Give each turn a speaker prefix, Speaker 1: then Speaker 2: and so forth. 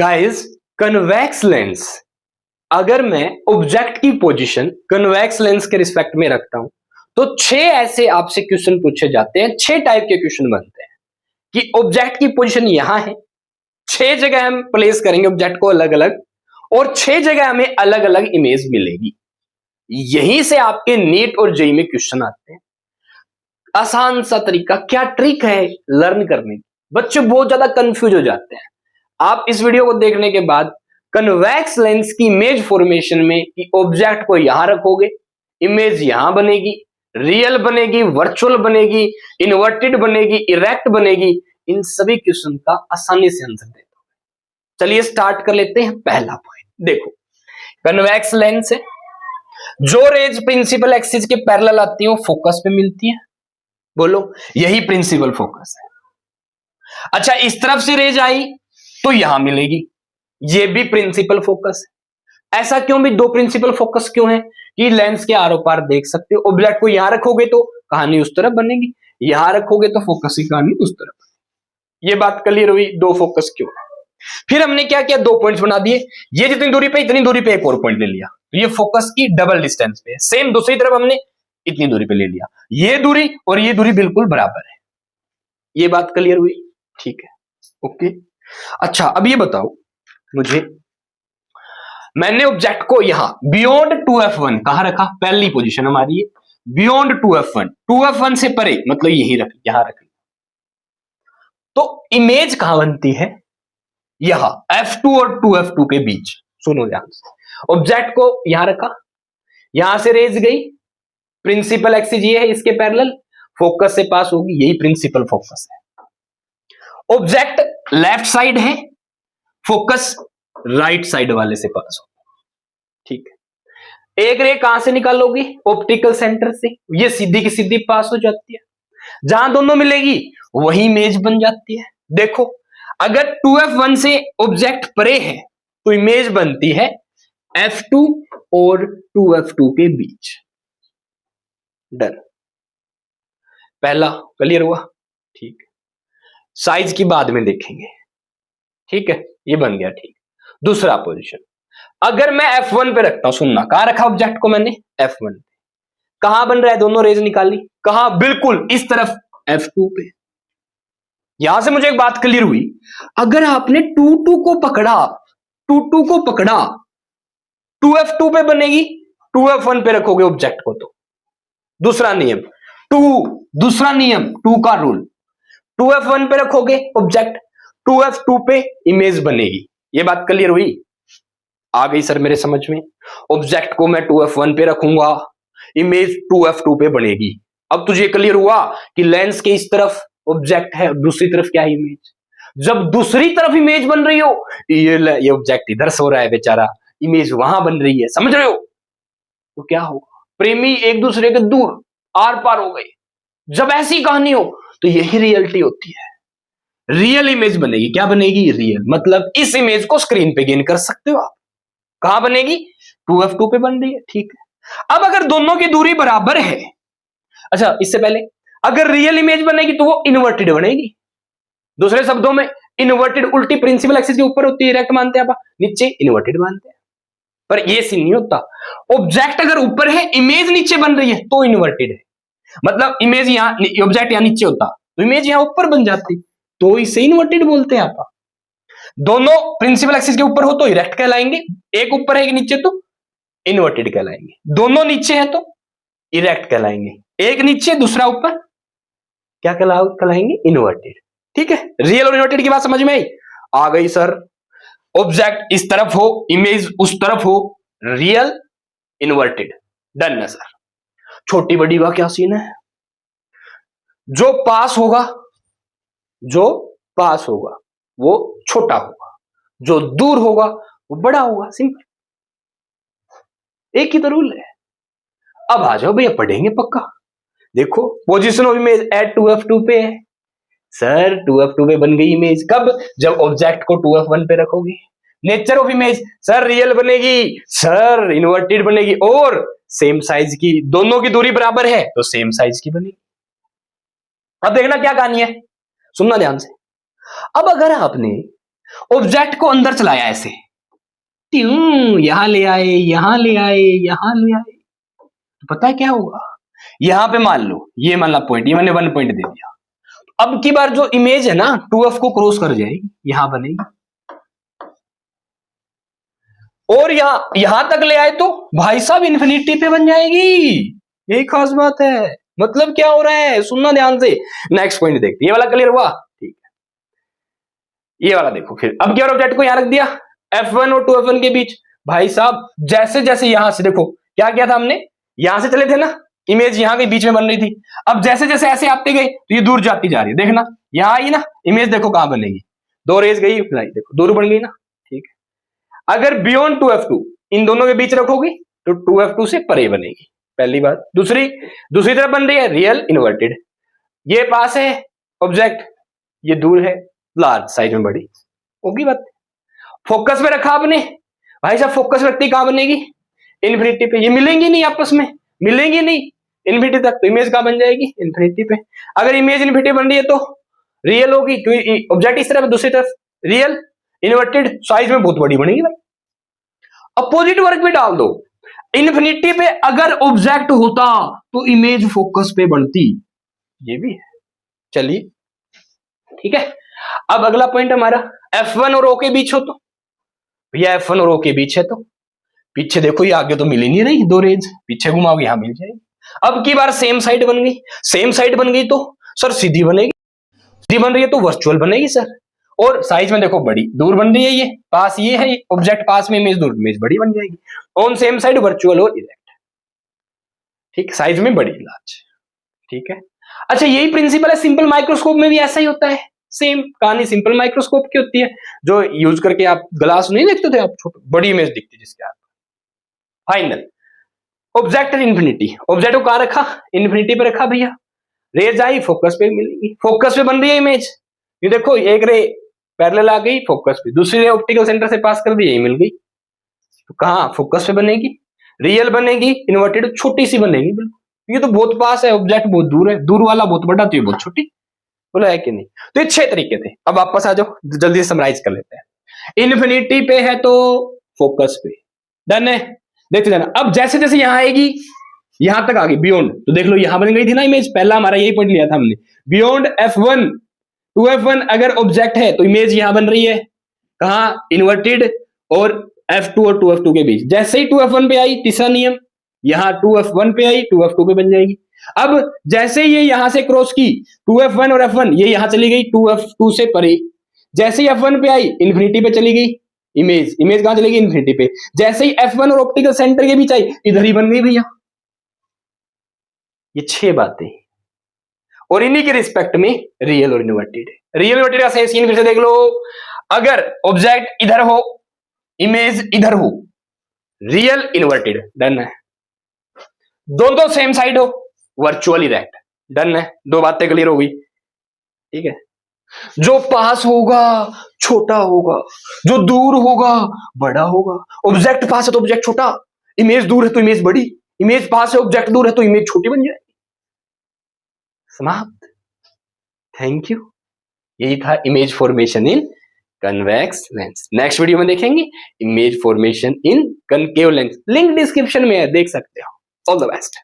Speaker 1: Guys, convex lens, अगर मैं object की पोजीशन कन्वेक्स लेंस के रिस्पेक्ट में रखता हूं तो 6 ऐसे आपसे क्वेश्चन पूछे जाते हैं। 6 टाइप के क्वेश्चन बनते हैं कि ऑब्जेक्ट की पोजीशन यहां है, 6 जगह हम प्लेस करेंगे ऑब्जेक्ट को अलग अलग, और 6 जगह हमें अलग अलग इमेज मिलेगी। यहीं से आपके नीट और जेईई में क्वेश्चन आते हैं। आसान सा तरीका, क्या ट्रिक है लर्न करने की। बच्चे बहुत ज्यादा कंफ्यूज हो जाते हैं। आप इस वीडियो को देखने के बाद कन्वेक्स लेंस की इमेज फॉर्मेशन में कि ऑब्जेक्ट को यहां रखोगे, इमेज यहां बनेगी, रियल बनेगी, वर्चुअल बनेगी, इन्वर्टेड बनेगी, इरेक्ट बनेगी, इन सभी क्वेश्चन का आसानी से आंसर दे दो। चलिए स्टार्ट कर लेते हैं। पहला पॉइंट देखो, कन्वेक्स लेंस है, जो रेज प्रिंसिपल एक्सिस के पैरेलल आती है वो फोकस पे मिलती है। बोलो, यही प्रिंसिपल फोकस है। अच्छा, इस तरफ से रेज आई तो यहां मिलेगी, ये भी प्रिंसिपल फोकस है। ऐसा क्यों भी दो प्रिंसिपल फोकस क्यों है कि लेंस के आरों पार देख सकते हो। ऑब्जेक्ट को यहां रखोगे तो कहानी उस तरफ बनेगी, यहां रखोगे तो फोकस की कहानी उस तरफ। ये बात क्लियर हुई, दो फोकस क्यों। फिर हमने क्या किया, 2 पॉइंट्स बना दिए। ये जितनी दूरी पे इतनी दूरी पे एक और पॉइंट ले लिया, तो ये फोकस की डबल डिस्टेंस पे है। सेम दूसरी तरफ हमने इतनी दूरी पे ले लिया, ये दूरी और ये दूरी बिल्कुल बराबर है। ये बात क्लियर हुई, ठीक है, ओके। अच्छा, अब ये बताओ मुझे, मैंने ऑब्जेक्ट को यहां बियॉन्ड 2f1 कहां रखा, पहली पोजीशन हमारी है बियॉन्ड 2f1, 2f1 से परे मतलब यही रख, यहां रख। तो इमेज कहां बनती है, यहां f2 और 2f2 के बीच। सुनो ध्यान से, ऑब्जेक्ट को यहां रखा, यहां से रेज गई, प्रिंसिपल एक्सिस ये है, इसके पैरेलल फोकस से पास होगी, यही प्रिंसिपल फोकस है। ऑब्जेक्ट लेफ्ट साइड है, फोकस राइट साइड वाले से पास होगा, ठीक है। एक रे कहां से निकालोगी, ऑप्टिकल सेंटर से, ये सीधी की सीधी पास हो जाती है। जहां दोनों मिलेगी वही इमेज बन जाती है। देखो, अगर 2f1 से ऑब्जेक्ट परे है तो इमेज बनती है f2 और 2f2 के बीच। डन, पहला क्लियर हुआ, ठीक है। साइज की बाद में देखेंगे, ठीक है, ये बन गया, ठीक। दूसरा पोजीशन, अगर मैं f1 पे रखता हूं, सुनना, कहां रखा ऑब्जेक्ट को मैंने, f1 पे। कहां बन रहा है, दोनों रेज निकाली, कहां, बिल्कुल इस तरफ f2 पे। यहां से मुझे एक बात क्लियर हुई, अगर आपने 2 को पकड़ा, 2 को पकड़ा, 2f2 पे बनेगी, 2f1 पे रखोगे ऑब्जेक्ट को तो। दूसरा नियम 2, दूसरा नियम 2 का रूल, 2f1 पे रखोगे ऑब्जेक्ट, 2f2 पे इमेज बनेगी। ये बात क्लियर हुई, आ गई सर मेरे समझ में। ऑब्जेक्ट को मैं 2f1 पे रखूंगा, इमेज 2f2 पे बनेगी। अब तुझे क्लियर हुआ कि लेंस के इस तरफ ऑब्जेक्ट है, दूसरी तरफ क्या है, इमेज। जब दूसरी तरफ इमेज बन रही हो, ये ऑब्जेक्ट इधर सो रहा है बेचारा, इमेज वहां बन रही है, समझ रहे हो, तो क्या होगा, प्रेमी एक दूसरे के दूर आर पार हो गए। जब ऐसी कहानी हो तो यही रियलिटी होती है, रियल इमेज बनेगी। क्या बनेगी, रियल, मतलब इस इमेज को स्क्रीन पे गेन कर सकते हो आप। कहां बनेगी, 2f2 पे बन रही है, ठीक है। अब अगर दोनों की दूरी बराबर है, अच्छा इससे पहले, अगर रियल इमेज बनेगी तो वो इन्वर्टेड बनेगी। दूसरे शब्दों में, इन्वर्टेड उल्टी प्रिंसिपल एक्सिस के ऊपर होती है, डायरेक्ट मानते हैं आप, नीचे इन्वर्टेड मानते हैं। पर ये सीन नहीं होता, ऑब्जेक्ट अगर ऊपर है, इमेज नीचे बन रही है तो इन्वर्टेड है। मतलब इमेज यहां, ऑब्जेक्ट यहां नीचे होता तो इमेज यहां ऊपर बन जाती, तो इसे इन्वर्टेड बोलते हैं आप। दोनों प्रिंसिपल एक्सिस के ऊपर हो तो इरेक्ट कहलाएंगे, एक ऊपर है कि नीचे तो इन्वर्टेड कहलाएंगे। दोनों नीचे है तो इरेक्ट कहलाएंगे, एक नीचे दूसरा ऊपर, क्या कहलाएंगे, इन्वर्टेड। ठीक है, रियल और इन्वर्टेड की बात समझ में आई, आ गई सर। ऑब्जेक्ट इस तरफ हो, इमेज उस तरफ हो, रियल इन्वर्टेड, डन है सर। छोटी बड़ी का क्या सीन है, जो पास होगा, जो पास होगा वो छोटा होगा, जो दूर होगा वो बड़ा होगा, सिंपल, एक ही तो रूल है। अब आ जाओ भैया, पढ़ेंगे पक्का। देखो, position of image at 2f2 पे है सर, 2f2 पे बन गई इमेज। कब, जब ऑब्जेक्ट को 2f1 पे रखोगे। Nature of image, sir real बनेगी, सर इन्वर्टेड बनेगी, और सेम साइज की, दोनों की दूरी बराबर है तो सेम साइज की बनेगी। अब देखना क्या कहानी है, सुनना ध्यान से। अब अगर आपने ऑब्जेक्ट को अंदर चलाया ऐसे, यहां ले आए, यहां ले आए, यहां ले आए, तो पता है क्या होगा, यहां पे मान लो ये मान ला पॉइंट, ये मैंने 1 पॉइंट दे दिया, अब की बार जो इमेज है ना 2f को क्रॉस कर जाएगी, यहां बनेगी, और यहां तक ले आए तो भाई साहब इन्फिनिटी पे बन जाएगी। यही खास बात है। मतलब क्या हो रहा है, सुनना ध्यान से। नेक्स्ट पॉइंट देखते, ये वाला क्लियर हुआ, ठीक है। ये वाला देखो फिर, अब क्या ऑब्जेक्ट को यहां रख दिया f1 और 2f1 के बीच, भाई साहब जैसे जैसे यहां से देखो क्या किया था हमने, यहां से चले थे ना, इमेज यहां के बीच में बन रही थी, अब जैसे जैसे ऐसे आते गए तो ये दूर जाती जा रही है, देखना यहां आई ना इमेज, देखो कहां बनेगी, 2 रेज गई, देखो दूर बन गई ना, ठीक है। अगर बियॉन्ड 2f2 इन दोनों के बीच रखोगी तो 2f2 से परे बनेगी, पहली बात। दूसरी तरफ बन रही है रियल इन्वर्टेड, ये पास है ऑब्जेक्ट, ये दूर है लार्ज साइज में बड़ी, होगी बात। फोकस पे रखा आपने, भाई साहब फोकस रखती कहां बनेगी, इन्फिनिटी पे, ये मिलेंगी नहीं आपस में, मिलेंगी नहीं इन्फिनिटी तक, तो इमेज कहां बन जाएगी, इन्फिनिटी पे। अगर इमेज इन्फिनिटी बन रही है तो रियल होगी, क्योंकि ऑब्जेक्ट इस तरफ दूसरी तरफ रियल इन्वर्टेड, साइज में बहुत बड़ी बनेगी भाई। अपोजिट वर्क भी डाल दो, इन्फिनिटी पे अगर ऑब्जेक्ट होता तो इमेज फोकस पे बनती, ये भी है। चलिए ठीक है, अब अगला पॉइंट हमारा F1 और O के बीच हो तो, भैया F1 और O के बीच है तो पीछे देखो, ये आगे तो मिल ही नहीं रही, 2 रेंज पीछे घुमाओगे यहां मिल जाएगी। अब की बार सेम साइड बन गई, सेम साइड बन गई तो सर सीधी बनेगी, सीधी बन रही है तो वर्चुअल बनेगी सर, और साइज में देखो बड़ी, दूर बन रही है, ये पास, ये है ऑब्जेक्ट पास में, इमेज दूर, इमेज बड़ी बन जाएगी। ऑन सेम साइड वर्चुअल और इरेक्ट, ठीक, साइज में बड़ी लार्ज, ठीक है। अच्छा यही प्रिंसिपल है सिंपल माइक्रोस्कोप में भी, ऐसा ही होता है, सेम कहानी सिंपल माइक्रोस्कोप की होती है, जो यूज करके आप ग्लास नहीं देखते थे आप, छोटी बड़ी इमेज दिखती जिसके आप। फाइनल ऑब्जेक्ट इन्फिनिटी, ऑब्जेक्ट को कहां रखा, इन्फिनिटी पे रखा भैया, रेज आई फोकस पे मिलेगी, फोकस पे बन रही है इमेज, ये देखो एक रे पैरेलल आ गई फोकस पे, दूसरी रे ऑप्टिकल सेंटर से पास कर दी, यही मिल गई, तो कहां फोकस पे बनेगी, रियल बनेगी, इन्वर्टेड छोटी सी बनेगी बिल्कुल, ये तो बहुत पास है, ऑब्जेक्ट बहुत दूर है, दूर वाला बहुत बड़ा तो ये बहुत छोटी, बोला है कि नहीं। तो ये 6 तरीके थे, अब वापस आ जाओ जल्दी से समराइज कर लेते हैं। इन्फिनिटी पे है तो फोकस पे, डन है, देखते जाना। अब जैसे जैसे यहां आएगी, यहां तक आ गई बियॉन्ड, तो देख लो यहां बन गई थी ना इमेज, पहला हमारा यही पॉइंट लिया था हमने, बियॉन्ड F1 2F1 अगर ऑब्जेक्ट है तो इमेज यहां बन रही है, कहां, इन्वर्टेड और F2 और 2F2 के बीच। जैसे ही 2F1 पे आई, तीसरा नियम, यहां 2F1 पे आई 2F2 पे बन जाएगी। अब जैसे ये यहां से क्रॉस की 2F1 और F1, ये यहां चली गई 2F2 से परे, जैसे ही F1 पे आई इन्फिनिटी पे चली गई इमेज, इमेज कहां चलेगी, इन्फिनिटी पे। जैसे ही F1 और ऑप्टिकल सेंटर के बीच आई, इधर ही बन गई भैया। ये 6 बातें, और इन्हीं के रिस्पेक्ट में रियल और इन्वर्टेड है। रियल इन्वर्टेड का सही सीन फिर से देख लो, अगर ऑब्जेक्ट इधर हो, इमेज इधर हो, रियल इन्वर्टेड, डन है। दोनों सेम साइड हो, वर्चुअल इरेक्ट, डन है। 2 बातें क्लियर हो गई, ठीक है। जो पास होगा छोटा होगा, जो दूर होगा बड़ा होगा, ऑब्जेक्ट पास है तो ऑब्जेक्ट छोटा, इमेज दूर है तो इमेज बड़ी, इमेज पास है ऑब्जेक्ट दूर है तो इमेज छोटी बन जाएगी, समाप्त। Thank you. यही था इमेज फॉर्मेशन इन कन्वेक्स लेंस। नेक्स्ट वीडियो में देखेंगे इमेज फॉर्मेशन इन कनकेव लेंस, लिंक डिस्क्रिप्शन में है, देख सकते हो। All the best.